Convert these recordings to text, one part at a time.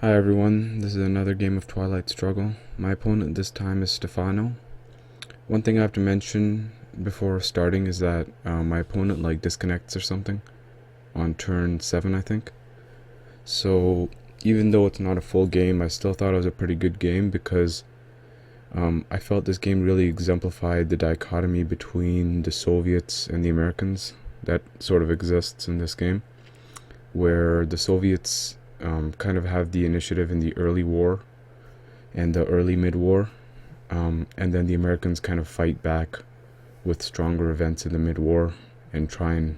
Hi everyone, this is another game of Twilight Struggle. My opponent this time is Stefano. One thing I have to mention before starting is that my opponent disconnects or something on turn 7, I think. So even though it's not a full game, I still thought it was a pretty good game because I felt this game really exemplified the dichotomy between the Soviets and the Americans that sort of exists in this game, where the Soviets kind of have the initiative in the early war and the early mid-war, and then the Americans kind of fight back with stronger events in the mid-war and try and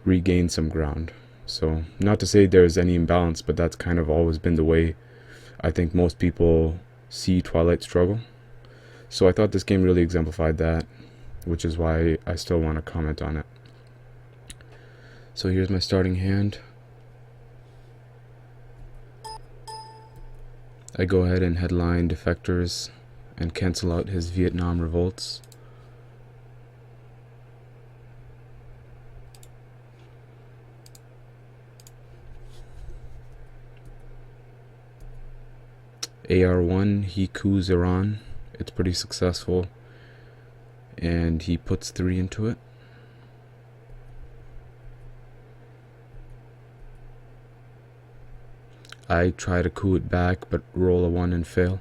regain some ground. So not to say there's any imbalance, but that's kind of always been the way I think most people see Twilight Struggle. So I thought this game really exemplified that, which is why I still want to comment on it. So here's my starting hand. I go ahead and headline defectors and cancel out his Vietnam revolts. AR1, he coups Iran. It's pretty successful, and he puts 3 into it. I try to coup it back, but roll a 1 and fail.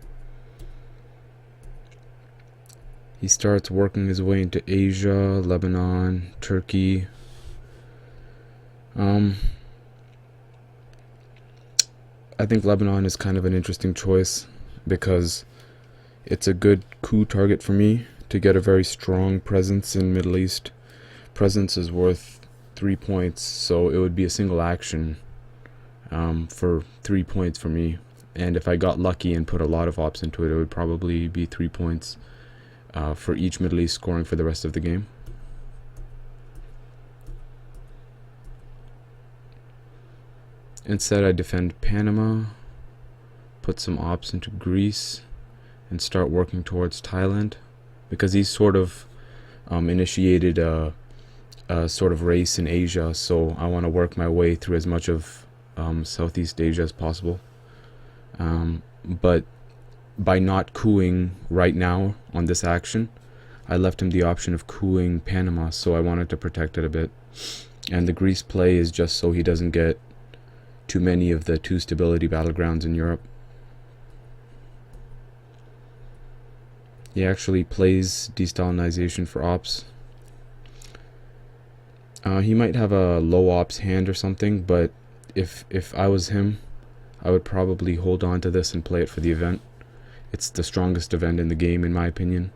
He starts working his way into Asia, Lebanon, Turkey. I think Lebanon is kind of an interesting choice because it's a good coup target for me to get a very strong presence in Middle East. Presence is worth 3 points, so it would be a single action for 3 points for me. And if I got lucky and put a lot of ops into it, it would probably be 3 points for each Middle East scoring for the rest of the game. Instead, I defend Panama, put some ops into Greece, and start working towards Thailand, because he's sort of initiated a sort of race in Asia, so I want to work my way through as much of Southeast Asia as possible. But by not coupping right now on this action, I left him the option of coupping Panama, so I wanted to protect it a bit. And the Greece play is just so he doesn't get too many of the 2 stability battlegrounds in Europe. He actually plays destalinization for ops. He might have a low ops hand or something, but if I was him, I would probably hold on to this and play it for the event. It's the strongest event in the game, in my opinion.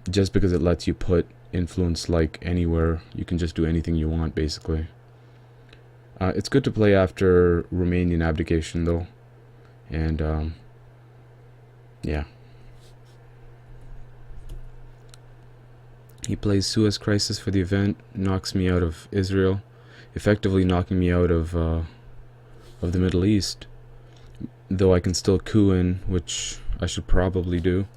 Just because it lets you put influence anywhere. You can just do anything you want, basically. It's good to play after Romanian abdication, though. And, yeah. He plays Suez Crisis for the event, knocks me out of Israel, effectively knocking me out of the Middle East. Though I can still coup in, which I should probably do.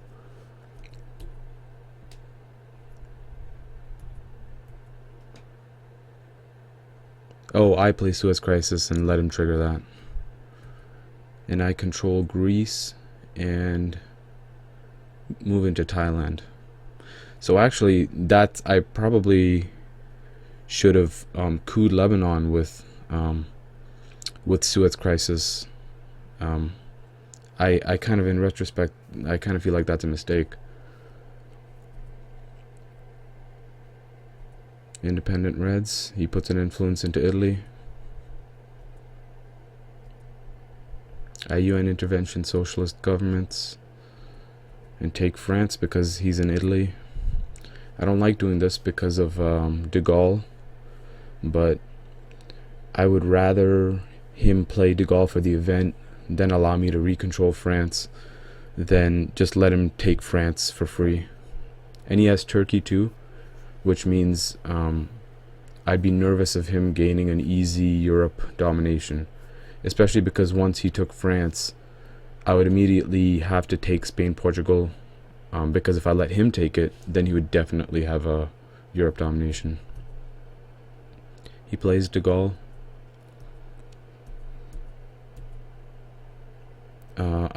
Oh, I play Suez Crisis and let him trigger that. And I control Greece and move into Thailand. So actually, I probably should have couped Lebanon with Suez Crisis. I kind of, in retrospect, I kind of feel like that's a mistake. Independent Reds, he puts an influence into Italy. I UN intervention socialist governments and take France because he's in Italy. I don't like doing this because of de Gaulle, but I would rather him play de Gaulle for the event than allow me to recontrol France than just let him take France for free. And he has Turkey too, which means I'd be nervous of him gaining an easy Europe domination, especially because once he took France, I would immediately have to take Spain, Portugal, because if I let him take it, then he would definitely have a Europe domination. He plays de Gaulle.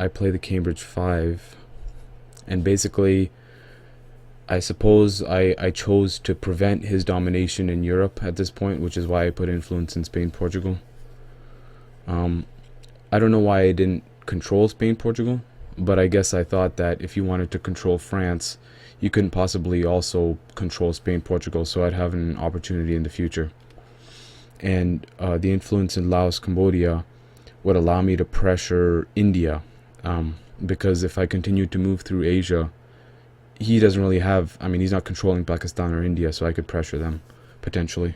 I play the Cambridge 5, and basically I suppose I chose to prevent his domination in Europe at this point, which is why I put influence in Spain, Portugal. I don't know why I didn't control Spain, Portugal, but I guess I thought that if you wanted to control France, you couldn't possibly also control Spain, Portugal, so I'd have an opportunity in the future. And the influence in Laos, Cambodia would allow me to pressure India, because if I continued to move through Asia, he doesn't really have, I mean, he's not controlling Pakistan or India, so I could pressure them, potentially.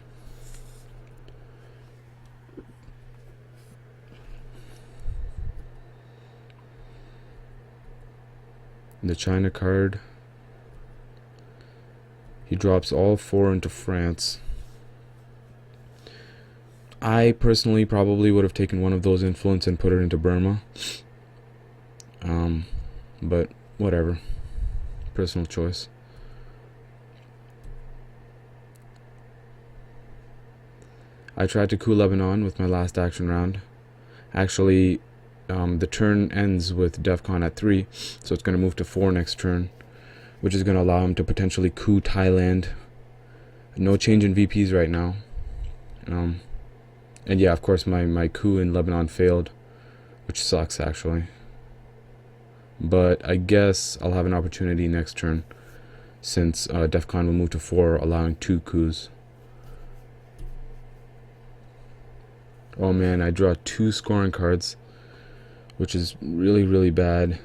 The China card, he drops all 4 into France. I personally probably would have taken one of those influence and put it into Burma. But whatever. Personal choice. I tried to coup Lebanon with my last action round. Actually, the turn ends with DEFCON at 3, so it's going to move to 4 next turn, which is going to allow him to potentially coup Thailand. No change in VPs right now. And yeah, of course, my coup in Lebanon failed, which sucks, actually. But I guess I'll have an opportunity next turn, since DEFCON will move to 4, allowing 2 coups. Oh man, I draw 2 scoring cards, which is really, really bad.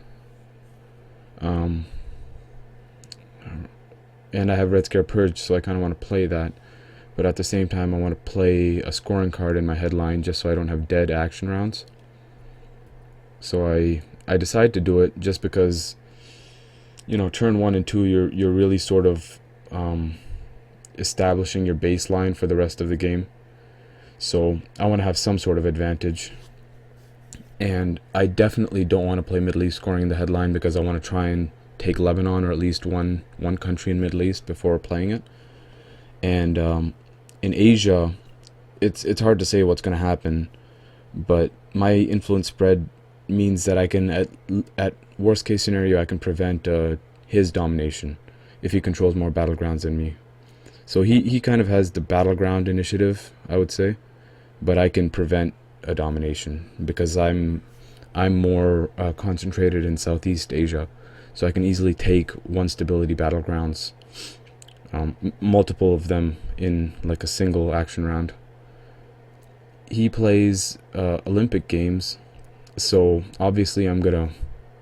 And I have Red Scare Purge, so I kind of want to play that. But at the same time, I want to play a scoring card in my headline just so I don't have dead action rounds. So I decided to do it just because, you know, turn 1 and 2, you're really sort of establishing your baseline for the rest of the game. So I want to have some sort of advantage. And I definitely don't want to play Middle East scoring in the headline because I want to try and take Lebanon or at least one country in Middle East before playing it. And in Asia, it's hard to say what's going to happen, but my influence spread means that I can, at worst case scenario, I can prevent his domination if he controls more battlegrounds than me. So he kind of has the battleground initiative, I would say, but I can prevent a domination because I'm more concentrated in Southeast Asia, so I can easily take 1 stability battlegrounds, multiple of them in like a single action round. He plays Olympic Games, so obviously I'm gonna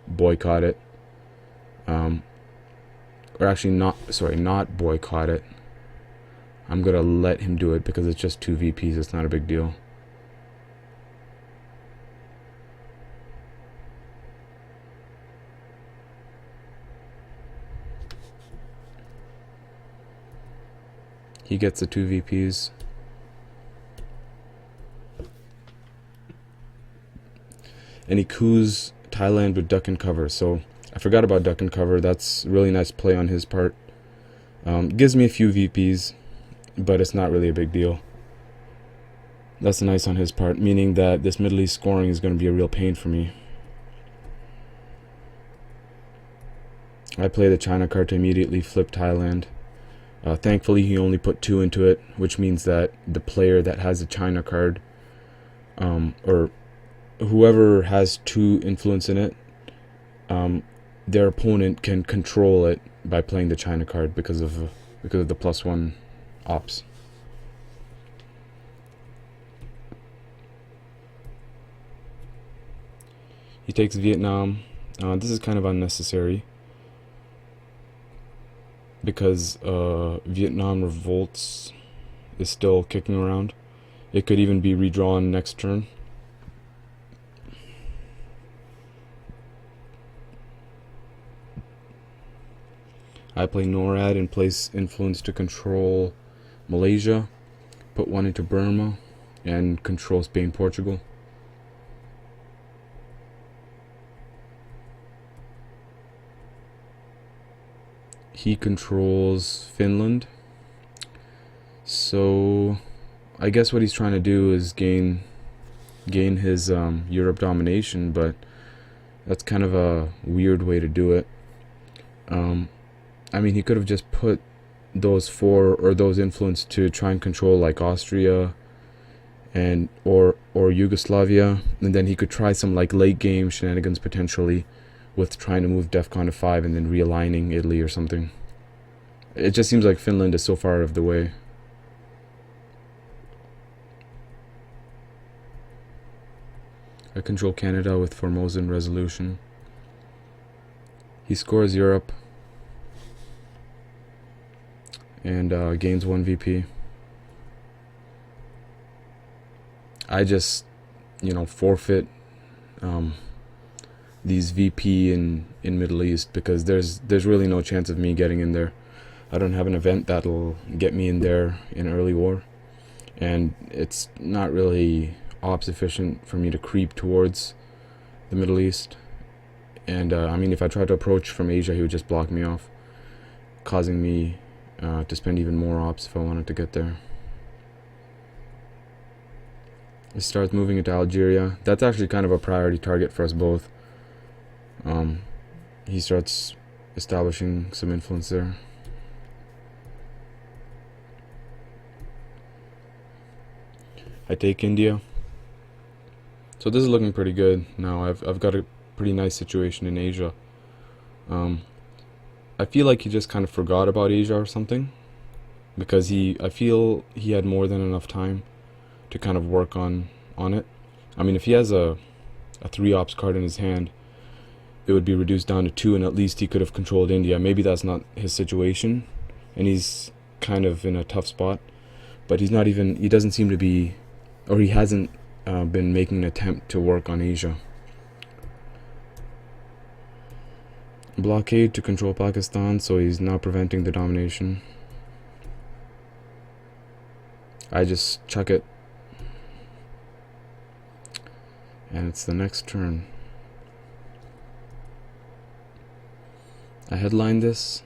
boycott it, or actually not boycott it. I'm gonna let him do it because it's just 2 VPs, it's not a big deal. He gets the 2 VPs. And he coups Thailand with duck and cover. So I forgot about duck and cover. That's a really nice play on his part. Gives me a few VPs, but it's not really a big deal. That's nice on his part, meaning that this Middle East scoring is going to be a real pain for me. I play the China card to immediately flip Thailand. Thankfully, he only put 2 into it, which means that the player that has a China card, or whoever has 2 influence in it, their opponent can control it by playing the China card because of the +1 ops. He takes Vietnam. This is kind of unnecessary because Vietnam revolts is still kicking around. It could even be redrawn next turn. I play NORAD and place influence to control Malaysia, put 1 into Burma, and control Spain, Portugal. He controls Finland. So I guess what he's trying to do is gain his Europe domination, but That's kind of a weird way to do it. I mean, he could have just put those four or those influence to try and control like Austria and or Yugoslavia, and then he could try some like late game shenanigans potentially with trying to move DEFCON to 5 and then realigning Italy or something. It just seems like Finland is so far out of the way. I control Canada with Formosan Resolution. He scores Europe and gains 1 VP. I just, forfeit these VP in Middle East because there's really no chance of me getting in there. I don't have an event that'll get me in there in early war, and it's not really ops efficient for me to creep towards the Middle East. And I mean, if I tried to approach from Asia, he would just block me off, causing me to spend even more ops if I wanted to get there. He starts moving into Algeria. That's actually kind of a priority target for us both. He starts establishing some influence there. I take India. So this is looking pretty good now. I've got a pretty nice situation in Asia. I feel like he just kind of forgot about Asia or something, because I feel he had more than enough time to kind of work on it. I mean, if he has a 3 ops card in his hand, it would be reduced down to 2, and at least he could have controlled India. Maybe that's not his situation, and he's kind of in a tough spot, but he doesn't seem to be, or he hasn't been making an attempt to work on Asia. Blockade to control Pakistan, so he's now preventing the domination. I just chuck it, and it's the next turn. I headline this.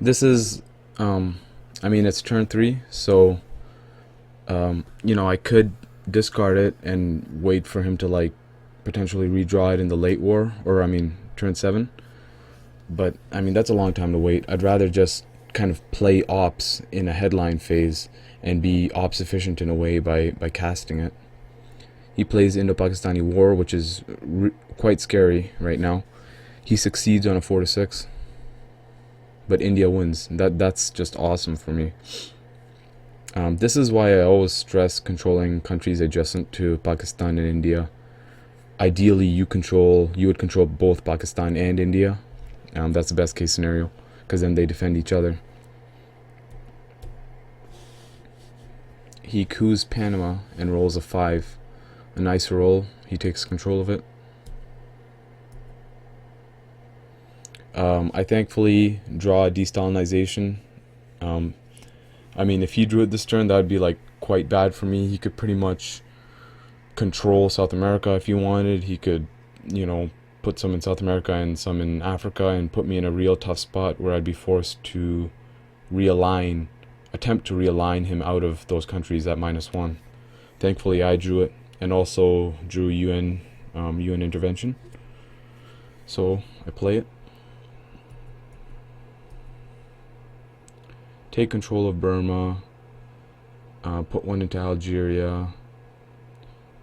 This is, I mean, it's turn 3, so, I could discard it and wait for him to, like, potentially redraw it in the late war, or, turn 7. But, that's a long time to wait. I'd rather just kind of play ops in a headline phase and be ops efficient in a way by casting it. He plays Indo-Pakistani War, which is quite scary right now. He succeeds on a 4-6, but India wins. That's just awesome for me. This is why I always stress controlling countries adjacent to Pakistan and India. Ideally, you would control both Pakistan and India. That's the best case scenario, because then they defend each other. He coups Panama and rolls a 5. A nice roll. He takes control of it. I thankfully draw a de-Stalinization. If he drew it this turn, that would be like quite bad for me. He could pretty much control South America if he wanted. He could, put some in South America and some in Africa and put me in a real tough spot where I'd be forced to attempt to realign him out of those countries at -1. Thankfully, I drew it and also drew UN intervention. So I play it. Take control of Burma, put 1 into Algeria,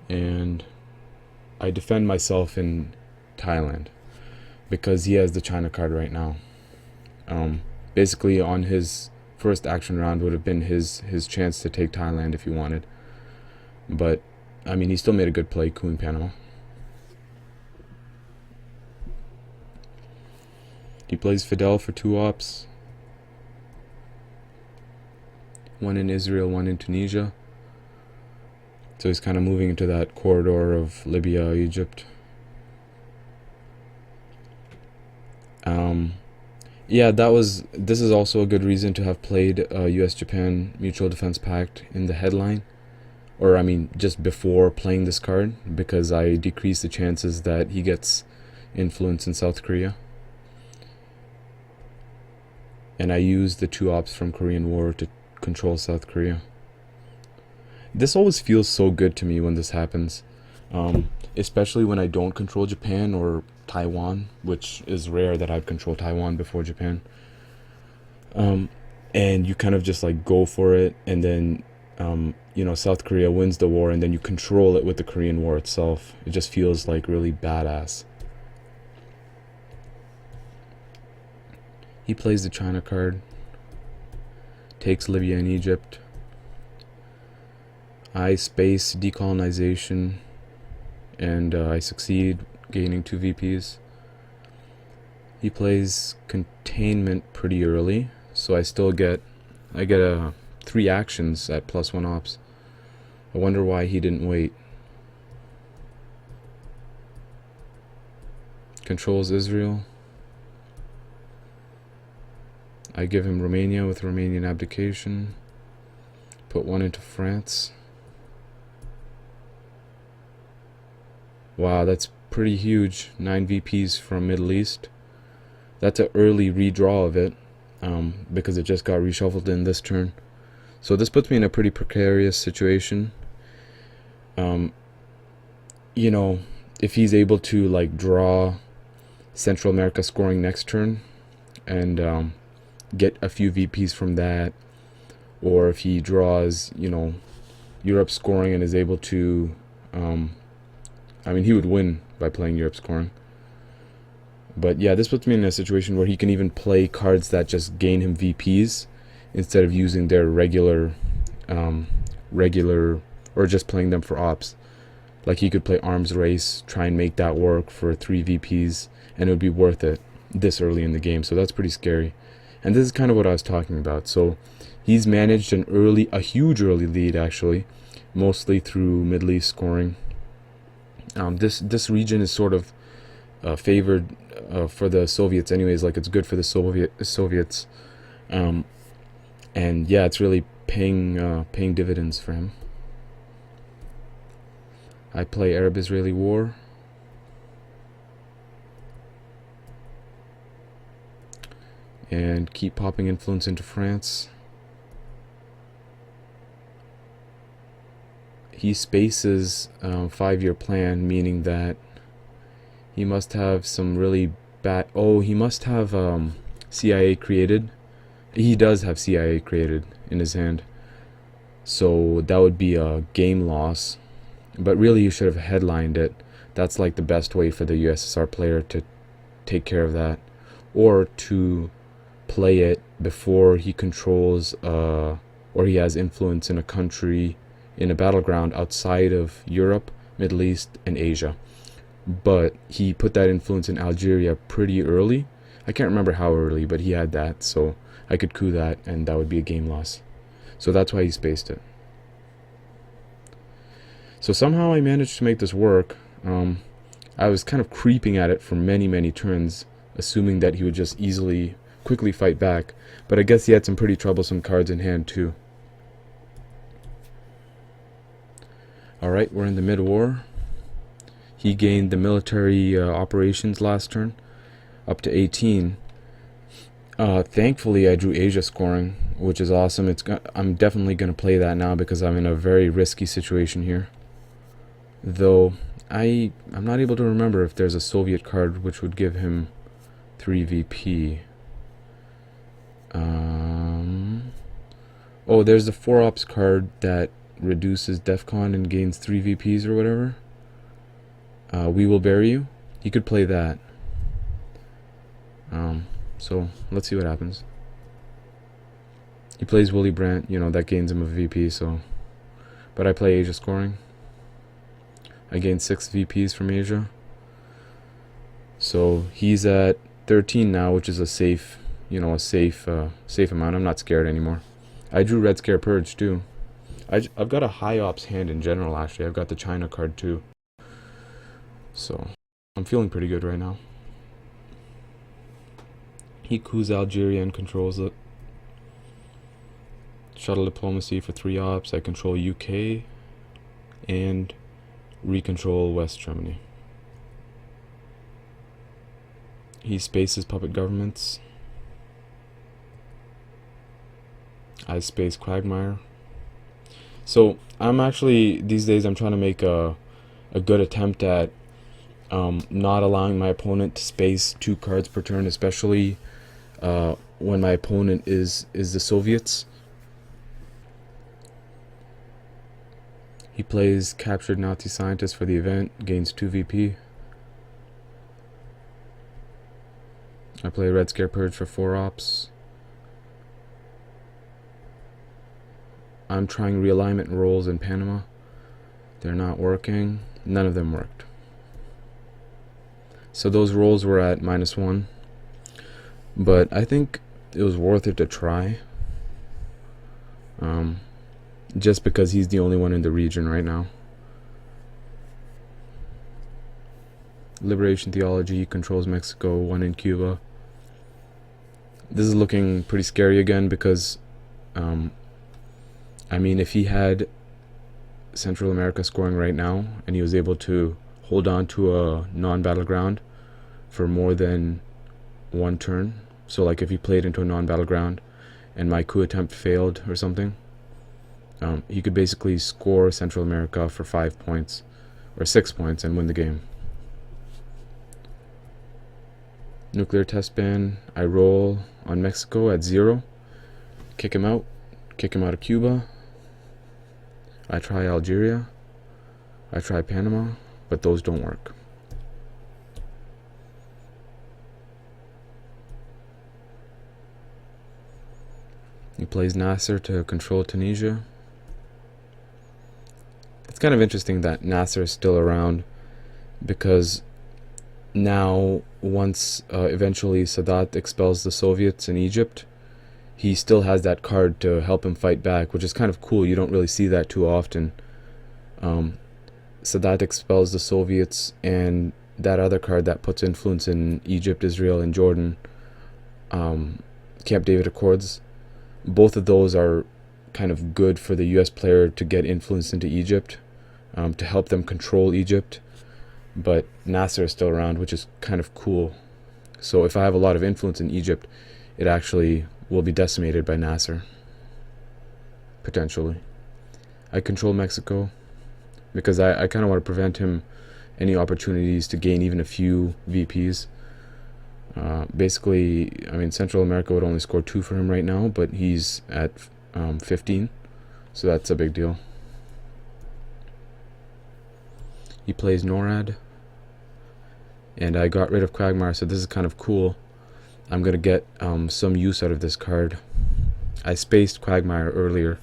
and I defend myself in Thailand because he has the China card right now. Basically, on his first action round would have been his chance to take Thailand if he wanted. But, he still made a good play, coups Panama. He plays Fidel for 2 ops. 1 in Israel, 1 in Tunisia. So he's kind of moving into that corridor of Libya, Egypt. Yeah, this is also a good reason to have played US-Japan Mutual Defense Pact in the headline. Or, just before playing this card, because I decrease the chances that he gets influence in South Korea. And I use the 2 ops from Korean War to control South Korea. This always feels so good to me when this happens. especially when I don't control Japan or Taiwan, which is rare that I'd control Taiwan before Japan. And you kind of just like go for it, and then South Korea wins the war, and then you control it with the Korean War itself. It just feels like really badass. He plays the China card, takes Libya and Egypt. I space decolonization, and I succeed, gaining 2 VPs. He plays containment pretty early, so I get 3 actions at +1 ops. I wonder why he didn't wait. Controls Israel. I give him Romania with Romanian abdication. Put 1 into France. Wow, that's pretty huge. 9 VPs from Middle East. That's an early redraw of it, because it just got reshuffled in this turn. So this puts me in a pretty precarious situation. If he's able to like draw Central America scoring next turn, and get a few VPs from that, or if he draws, Europe scoring and is able to, he would win by playing Europe scoring. But yeah, this puts me in a situation where he can even play cards that just gain him VPs instead of using their regular, or just playing them for ops. Like he could play Arms Race, try and make that work for 3 VPs, and it would be worth it this early in the game. So that's pretty scary. And this is kind of what I was talking about. So he's managed a huge early lead actually, mostly through Middle East scoring. This region is sort of favored for the Soviets anyways, like it's good for the Soviets. And yeah, it's really paying dividends for him. I play Arab-Israeli War. And keep popping influence into France. He spaces 5-year plan, meaning that he must have some really bad... Oh, he must have CIA created. He does have CIA created in his hand. So that would be a game loss. But really you should have headlined it. That's like the best way for the USSR player to take care of that. Or to play it before he controls or he has influence in a country, in a battleground outside of Europe, Middle East, and Asia. But he put that influence in Algeria pretty early. I can't remember how early, but he had that, so I could coup that, and that would be a game loss. So that's why he spaced it. So somehow I managed to make this work. I was kind of creeping at it for many turns, assuming that he would just quickly fight back, but I guess he had some pretty troublesome cards in hand too. Alright, we're in the mid-war. He gained the military operations last turn, up to 18. Thankfully I drew Asia scoring, which is awesome. I'm definitely going to play that now because I'm in a very risky situation here. Though I'm not able to remember if there's a Soviet card which would give him 3 VP. Oh, there's the 4 ops card that reduces DEFCON and gains 3 VPs or whatever. We Will Bury You. He could play that. So let's see what happens. He plays Willy Brandt, that gains him a VP, so. But I play Asia scoring. I gained 6 VPs from Asia. So he's at 13 now, which is a safe amount. I'm not scared anymore. I drew Red Scare Purge too. I've got a high ops hand in general, actually. I've got the China card too. So I'm feeling pretty good right now. He coups Algeria and controls it. Shuttle diplomacy for 3 ops. I control UK and recontrol West Germany. He spaces puppet governments. I space Quagmire. So I'm actually, these days I'm trying to make a a good attempt at not allowing my opponent to space 2 cards per turn, especially when my opponent is the Soviets. He plays Captured Nazi Scientist for the event, gains 2 VP. I play Red Scare Purge for 4 ops. I'm trying realignment rolls in Panama. They're not working. None of them worked. So those rolls were at -1. But I think it was worth it to try. Just because he's the only one in the region right now. Liberation Theology controls Mexico, 1 in Cuba. This is looking pretty scary again because, I mean, if he had Central America scoring right now and he was able to hold on to a non-battleground for more than 1 turn, so like if he played into a non-battleground and my coup attempt failed or something, he could basically score Central America for 5 points or 6 points and win the game. Nuclear test ban. I roll on Mexico at 0. Kick him out of Cuba. I try Algeria. I try Panama, but those don't work. He plays Nasser to control Tunisia. It's kind of interesting that Nasser is still around because now, once eventually Sadat expels the Soviets in Egypt, he still has that card to help him fight back, which is kind of cool. You don't really see that too often. Sadat expels the Soviets, and that other card that puts influence in Egypt, Israel, and Jordan, Camp David Accords, both of those are kind of good for the US player to get influence into Egypt, to help them control Egypt. But Nasser is still around, which is kind of cool. So if I have a lot of influence in Egypt, it actually will be decimated by Nasser, potentially. I control Mexico because I kind of want to prevent him any opportunities to gain even a few VPs. Basically, I mean, Central America would only score 2 for him right now, but he's at 15, so that's a big deal. He plays NORAD, and I got rid of Quagmire, so this is kind of cool. I'm going to get some use out of this card. I spaced Quagmire earlier,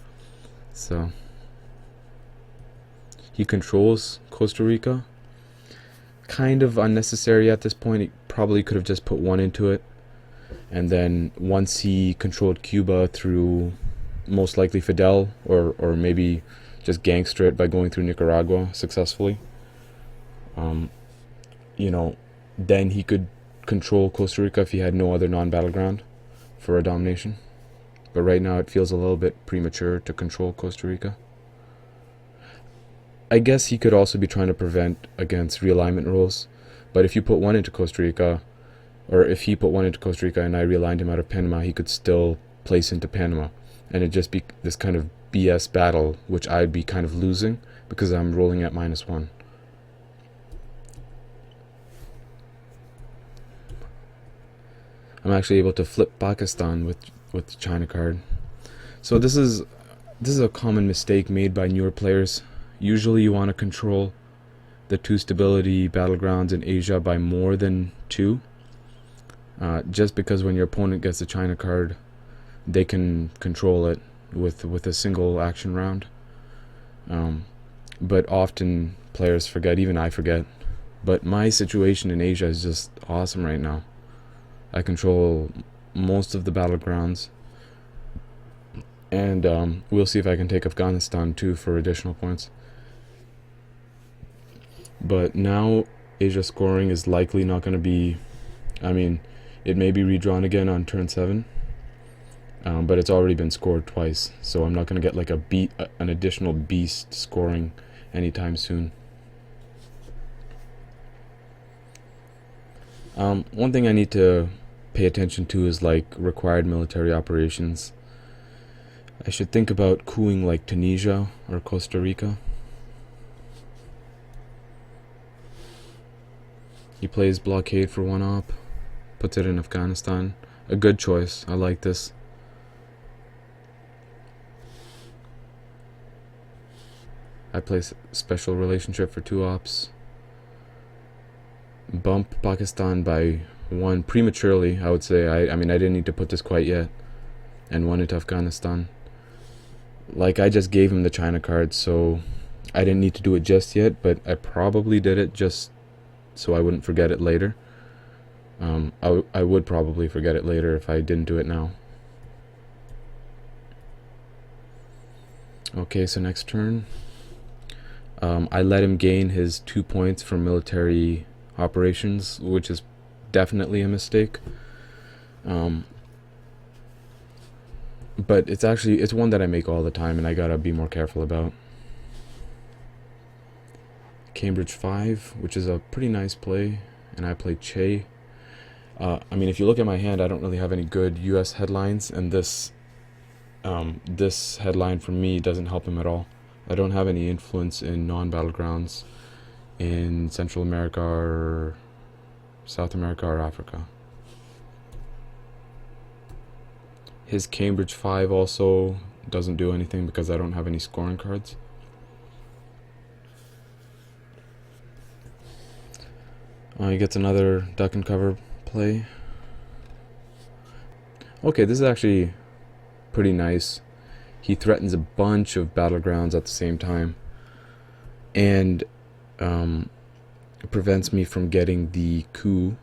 so he controls Costa Rica. Kind of unnecessary at this point. He probably could have just put 1 into it, and then once he controlled Cuba through most likely Fidel, or maybe just gangster it by going through Nicaragua successfully, you know, then he could control Costa Rica if he had no other non-battleground for a domination. But right now it feels a little bit premature to control Costa Rica. I guess he could also be trying to prevent against realignment rolls, but if you put 1 into Costa Rica, or if he put 1 into Costa Rica and I realigned him out of Panama, he could still place into Panama, and it'd just be this kind of BS battle, which I'd be kind of losing because I'm rolling at -1. I'm actually able to flip Pakistan with the China card. So this is a common mistake made by newer players. Usually you want to control the 2 stability battlegrounds in Asia by more than 2. Just because when your opponent gets a China card, they can control it with a single action round. But often players forget, even I forget. But my situation in Asia is just awesome right now. I control most of the battlegrounds, and we'll see if I can take Afghanistan too for additional points. But now Asia scoring is likely not going to be, I mean, it may be redrawn again on turn 7, but it's already been scored twice, so I'm not going to get like an additional beast scoring anytime soon. One thing I need to pay attention to is like required military operations. I should think about coupping like Tunisia or Costa Rica. He plays blockade for 1 op, puts it in Afghanistan. A good choice. I like this. I play special relationship for 2 ops. Bump Pakistan by 1 prematurely, I would say. I mean, I didn't need to put this quite yet. And 1 into Afghanistan. Like, I just gave him the China card, so I didn't need to do it just yet, but I probably did it just so I wouldn't forget it later. I would probably forget it later if I didn't do it now. Okay, so next turn. I let him gain his 2 points from military operations, which is definitely a mistake. But it's one that I make all the time, and I gotta be more careful about. Cambridge 5, which is a pretty nice play, and I play Che. I mean, if you look at my hand, I don't really have any good US headlines, and this headline for me doesn't help him at all. I don't have any influence in non-battlegrounds in Central America or South America or Africa. His Cambridge 5 also doesn't do anything because I don't have any scoring cards. He gets another duck and cover play. Okay, this is actually pretty nice. He threatens a bunch of battlegrounds at the same time, and it prevents me from getting the coup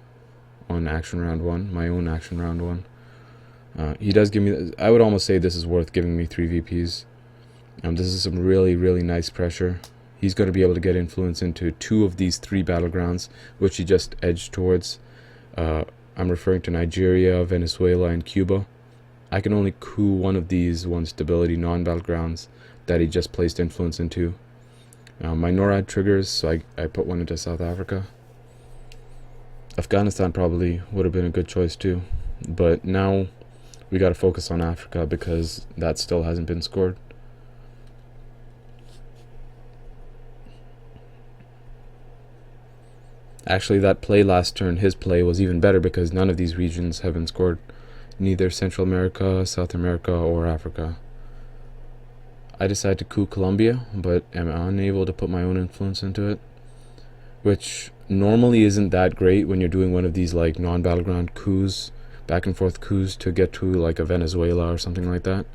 on action round 1, my own action round 1. He does give me, I would almost say this is worth giving me 3 VPs. This is some really, really nice pressure. He's going to be able to get influence into 2 of these 3 battlegrounds, which he just edged towards. I'm referring to Nigeria, Venezuela, and Cuba. I can only coup 1 of these 1 stability non-battlegrounds that he just placed influence into. My NORAD triggers, so I put 1 into South Africa. Afghanistan probably would have been a good choice too, but now we got to focus on Africa because that still hasn't been scored. Actually, that play last turn, his play, was even better because none of these regions have been scored. Neither Central America, South America, or Africa. I decided to coup Colombia, but am unable to put my own influence into it, which normally isn't that great when you're doing one of these like non-battleground coups, back and forth coups to get to like a Venezuela or something like that,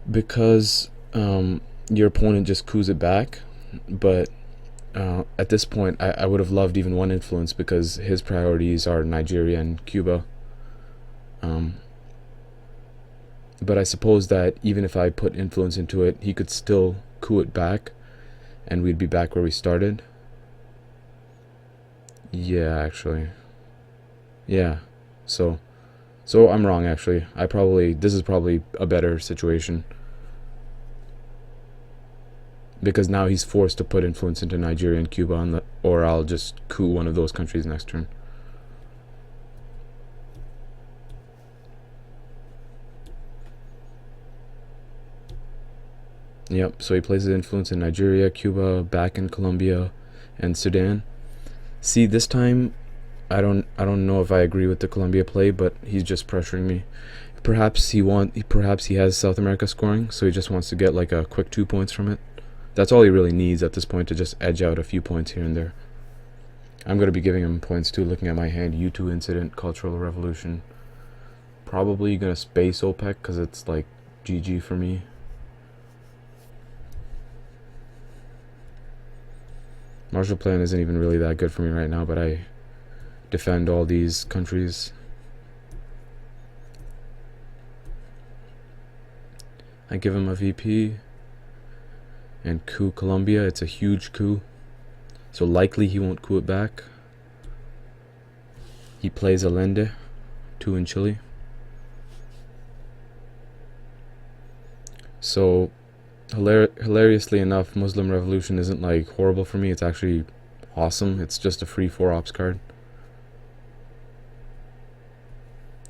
because your opponent just coups it back. But at this point, I would have loved even 1 influence because his priorities are Nigeria and Cuba. But I suppose that even if I put influence into it, he could still coup it back, and we'd be back where we started. Yeah, actually. Yeah. So I'm wrong, actually. This is probably a better situation. Because now he's forced to put influence into Nigeria and Cuba, or I'll just coup 1 of those countries next turn. Yep, so he places influence in Nigeria, Cuba, back in Colombia, and Sudan. See, this time, I don't know if I agree with the Colombia play, but he's just pressuring me. Perhaps he has South America scoring, so he just wants to get like a quick 2 points from it. That's all he really needs at this point, to just edge out a few points here and there. I'm going to be giving him points too, looking at my hand. U2 Incident, Cultural Revolution. Probably going to space OPEC, because it's like GG for me. Marshall Plan isn't even really that good for me right now, but I defend all these countries. I give him a VP. And coup Colombia, it's a huge coup. So likely he won't coup it back. He plays Allende, 2 in Chile. So hilariously enough, Muslim Revolution isn't like horrible for me. It's actually awesome. It's just a free 4 ops card.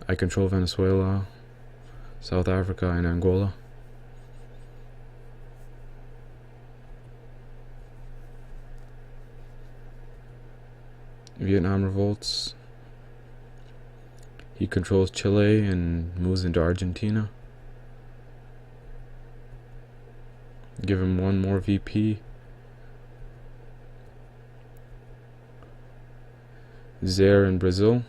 I control Venezuela, South Africa, and Angola. Vietnam revolts. He controls Chile and moves into Argentina. Give him one more VP. Zaire in Brazil.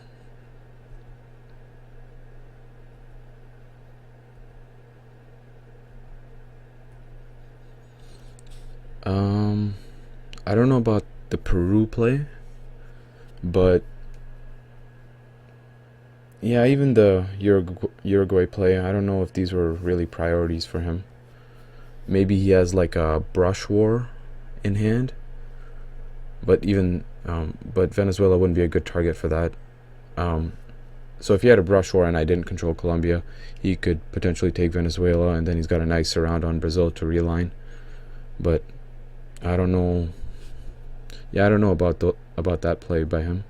I don't know about the Peru play, but yeah, even the Uruguay play, I don't know if these were really priorities for him. Maybe he has like a brush war in hand, but Venezuela wouldn't be a good target for that. So if he had a brush war and I didn't control Colombia, he could potentially take Venezuela, and then he's got a nice surround on Brazil to realign. But I don't know. Yeah, I don't know about that play by him.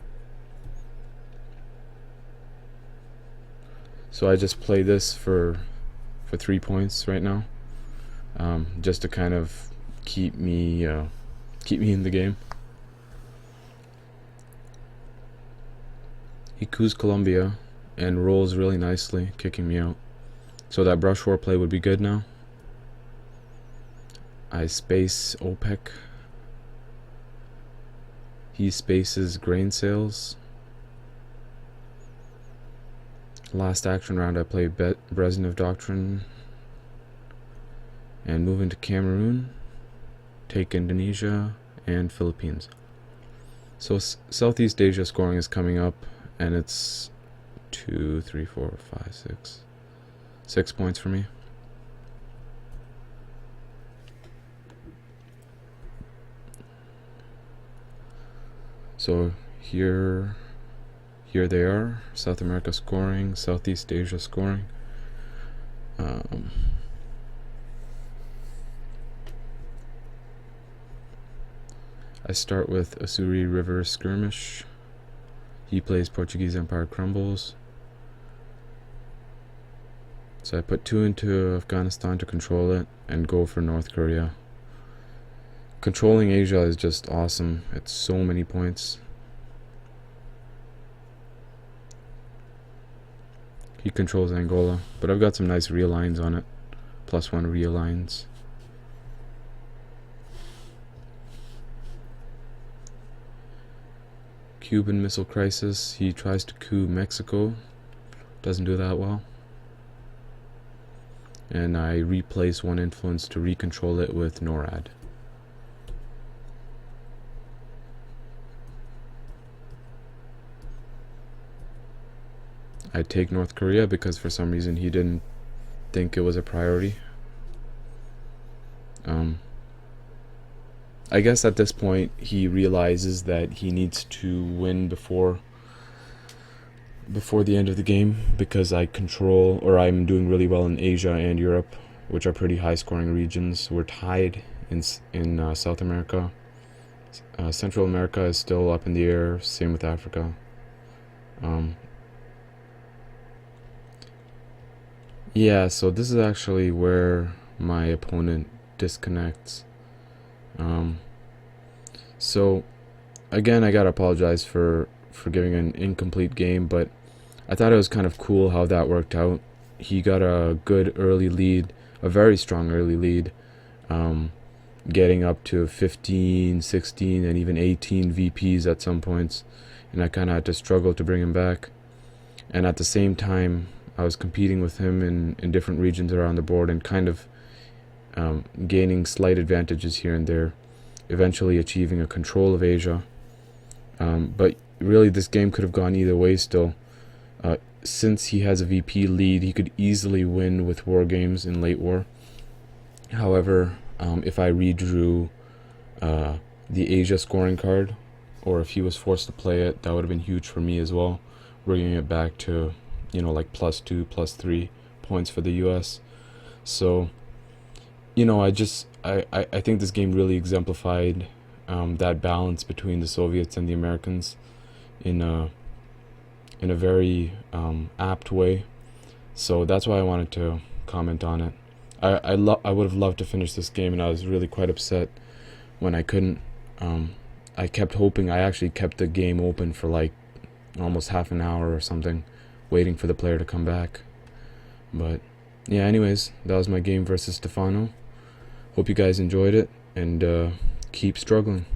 So I just play this for 3 points right now, just to kind of keep me in the game. He coups Colombia and rolls really nicely, kicking me out. So that brush war play would be good now. I space OPEC. He spaces grain sales. Last action round I play Brezhnev Doctrine and move into Cameroon, take Indonesia and Philippines. So Southeast Asia scoring is coming up, and it's 2, 3, 4, 5, 6 points for me. So here they are, South America scoring, Southeast Asia scoring. I start with Asuri River Skirmish. He plays Portuguese Empire Crumbles. So I put 2 into Afghanistan to control it and go for North Korea. Controlling Asia is just awesome. It's so many points. He controls Angola, but I've got some nice realigns on it. +1 realigns. Cuban Missile Crisis. He tries to coup Mexico. Doesn't do that well. And I replace 1 influence to recontrol it with NORAD. I take North Korea because for some reason he didn't think it was a priority. I guess at this point he realizes that he needs to win before the end of the game, because I'm doing really well in Asia and Europe, which are pretty high scoring regions. We're tied in South America. Central America is still up in the air, same with Africa. Yeah, so this is actually where my opponent disconnects. So again, I gotta apologize for giving an incomplete game, but I thought it was kind of cool how that worked out. He got a good early lead, a very strong early lead, getting up to 15, 16, and even 18 VPs at some points, and I kind of had to struggle to bring him back. And at the same time, I was competing with him in different regions around the board and kind of gaining slight advantages here and there, eventually achieving a control of Asia. But really this game could have gone either way still. Since he has a VP lead, he could easily win with war games in late war. However, if I redrew the Asia scoring card, or if he was forced to play it, that would have been huge for me as well, bringing it back to, like +2, +3 points for the US. So, I think this game really exemplified that balance between the Soviets and the Americans in a very apt way. So that's why I wanted to comment on it. I would have loved to finish this game, and I was really quite upset when I couldn't. I kept hoping. I actually kept the game open for like almost half an hour or something, waiting for the player to come back. But yeah, anyways, that was my game versus Stefano. Hope you guys enjoyed it, and keep struggling.